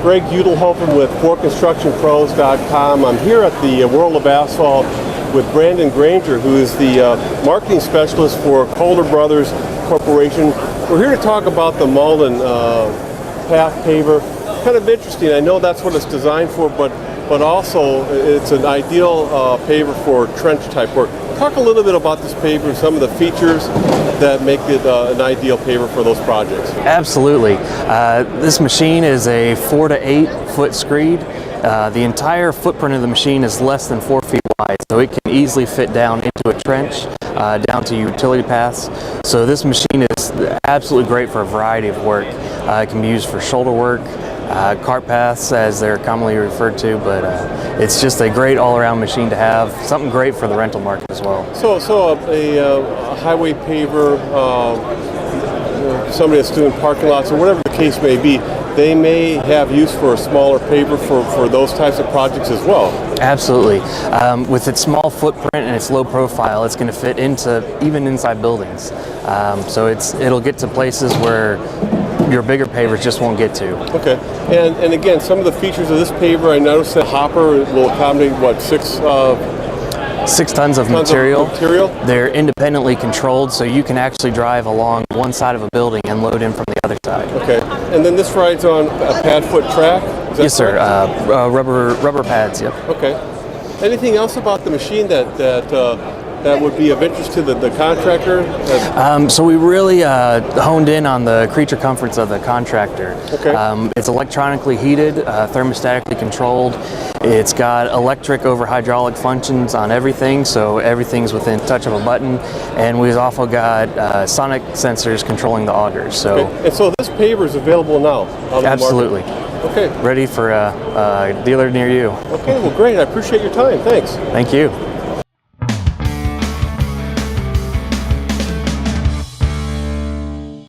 Greg Udelhofen with ForConstructionPros.com. I'm here at the World of Asphalt with Brandon Granger, who is the marketing specialist for Kohler Brothers Corporation. We're here to talk about the Mauldin path paver. Kind of interesting. I know that's what it's designed for, but also it's an ideal paver for trench type work. Talk a little bit about this paver, some of the features that make it an ideal paver for those projects. Absolutely. This machine is a 4 to 8 foot screed. The entire footprint of the machine is less than 4 feet wide, so it can easily fit down into a trench, down to utility paths. So this machine is absolutely great for a variety of work. It can be used for shoulder work, cart paths as they're commonly referred to, but it's just a great all-around machine to have, something great for the rental market as well. So a highway paver, somebody that's doing parking lots or whatever the case may be, they may have use for a smaller paver for those types of projects as well. Absolutely. With its small footprint and its low profile, it's going to fit into even inside buildings. So it'll get to places where your bigger pavers just won't get to. Okay, and again, some of the features of this paver, I noticed that hopper will accommodate what, 6 tons of material. They're independently controlled, so you can actually drive along one side of a building and load in from the other side. Okay, and then this rides on a pad foot track? Yes, sir. Rubber pads. Yep. Okay. Anything else about the machine that would be of interest to the contractor? So we really honed in on the creature comforts of the contractor. Okay. It's electronically heated, thermostatically controlled. It's got electric over hydraulic functions on everything, so everything's within touch of a button. And we've also got sonic sensors controlling the augers. So. Okay. And so this paver is available now on the Absolutely. market? Okay. Ready for a dealer near you. Okay, well great. I appreciate your time. Thanks. Thank you.